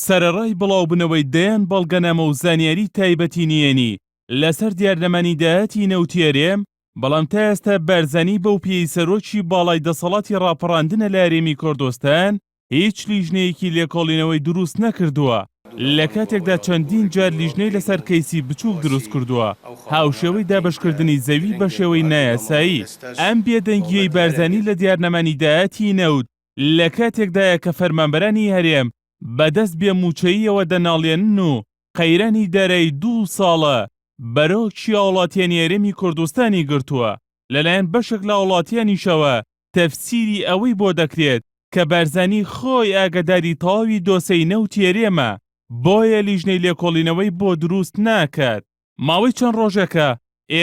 سەرەڕای بڵاوبوونەوەی دەیان بەڵگەنامە و زانیاری تایبەتی نیێنی لەسەر دیارنەمانیدایەتی نەوتێرێم، بەڵام تا ئێستا بەرزەنی بەو پێی سەرۆکی باڵای دەسەڵاتی ڕاپەڕاندنە لە هەرێمی کوردستان هیچ لیژنەیەکی لێکۆڵینەوەی دروست نەکردووە. لە کاتێکدا چەندین جار لیژنەی لەسەر کەیسی بچووک دروست کردووە، هاوشێوەی دابەشکردنی زەوی بە شێوەی نایاسایی. ئەم بێدەنگیەی بارزانی لە دیارنەمانیدایەتی نەوت لە کاتێکدایە کە فەرمانبەرانی هەرێم بەدەست بێ موچەییەوە دەناڵێنن و قەیرانی دەرەی 2 ساڵە بەرەوکی وڵاتیانی هەرێمی کوردستانی گرتووە. لەلایەن بەشێک لە وڵاتیانیشەوە تەفسیری ئەوەی بۆ دەکرێت کە بارزانی خۆی ئاگاداری تەواوی دۆسەی نەوتێرێمە، بۆیە لیژنەی لێکۆڵینەوەی بۆ دروست ناکات. ماوەی چەند ڕۆژێکە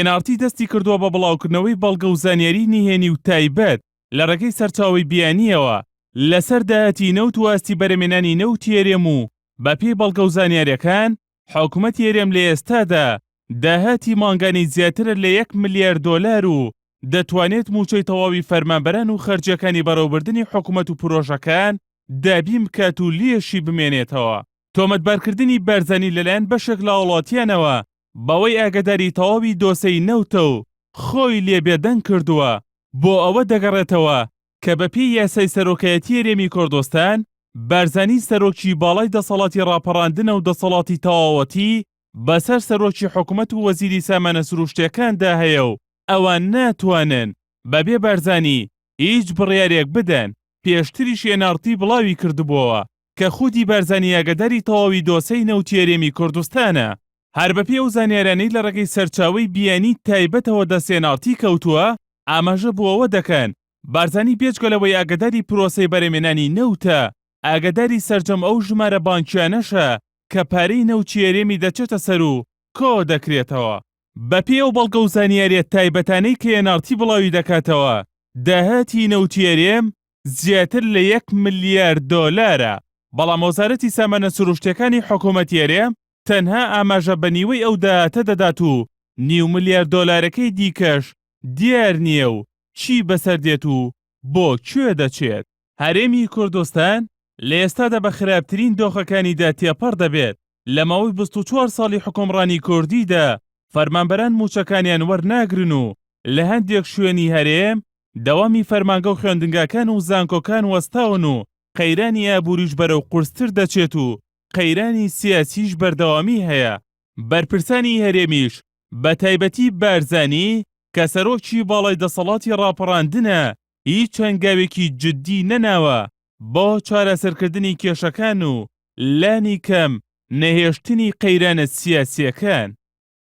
NRT دەستی کردووە بە بڵاوکردنەوەی بەڵگە و زانیاری نهێنی و تایبەت لە ڕێگەی سەرچاوەی بیانیەوە لەسەر داهاتی نەوت و ئاستی بەرەمێنانی نەوتی هەرێم و بەپێی بەڵگە و زانیاریەکان حکوومەتی هەرێم لە ئێستادا داهاتی مانگانی زیاترە لە 1 ملیارد دۆلار و دەتوانێت موچەی تەواوی فەرمانبەران و خەرجیەکانی بەڕێوەبردنی حکوومەت و پرۆژەکان دابی بکات و لێشی بمێنێتەوە. تۆمەتبارکردنی بارزانی لەلایەن بەشێک لە وڵاتیانەوە بەوەی ئاگاداری تەواوی دۆسەی نەوتە و خۆی لێبێدەنگ کردووە بۆ ئەوە دەگەڕێتەوە کە بەپێی یاسای سەرۆکایەتی هەرێمی کوردستان بارزانی سەرۆکی باڵای دەسەڵاتی ڕاپەڕاندنە و دەسەڵاتی تەواوەتی بەسەر سەرۆکی حکوومەت و وەزیری سامانە سروشتیەکاندا هەیە و ئەوان ناتوانن بەبێ بارزانی هیچ بڕیارێک بدەن. پێشتریش NRT بڵاوی کردبووەوە کە خودی بارزانی ئاگاداری تەواوی دۆسەی نەوتی هەرێمی کوردستانە. هەر بەپێی ئەو زانیارانەی لە ڕێگەی سەرچاوەی بیانی تایبەتەوە دەست NRT کەوتووە، ئاماژە بووەوە دەکەن بارزانی بێجگەلەوەی ئاگاداری پرۆسەی بەرەمێنانی نەوتە، ئاگاداری سەرجەم ئەو ژمارە بانکیانەشە کە پارەی نەوتی هەرێمی دەچێتە سەر و کۆ دەکرێتەوە. بەپێی ئەو بەڵگە و زانیاریە تایبەتانەی کە NRT بڵاوی دەکاتەوە، داهاتی نەوتی هەرێم زیاتر لە 1 ملیارد دۆلارە. بەڵام وەزارەتی سامانە سروشتیەکانی حکوومەتی هەرێم تەنها ئاماژە بە نیوەی ئەو داهاتە دەدات و 0.5 ملیارد دۆلارەکەی دیکەش دیار نییە و چی بەسەر دێت و بۆ کوێ دەچێت. هەرێمی کوردستان لە ئێستادا بە خراپترین دۆخەکانیدا تێپەڕ دەبێت. لە ماوەی 24 ساڵی حکومڕانی کوردیدا فەرمانبەران موچەکانیان وەرناگرن و لە هەندێک شوێنی هەرێم دەوامی فەرمانگە و خوێندنگاکان و زانکۆکان وەستاون و قەیرانی ئابووریش بەرەو قورستر دەچێت و قەیرانی سیاسیش بەردەوامی هەیە. بەرپرسانی هەرێمیش بە تایبەتی بارزانی کە سەرۆکی باڵای دەسەڵاتی ڕاپەڕاندنە هیچ هەنگاوێکی جددی نەناوە بۆ چارەسەرکردنی کێشەکان و لانی کەم نەهێشتنی قەیرانە سیاسیەکان.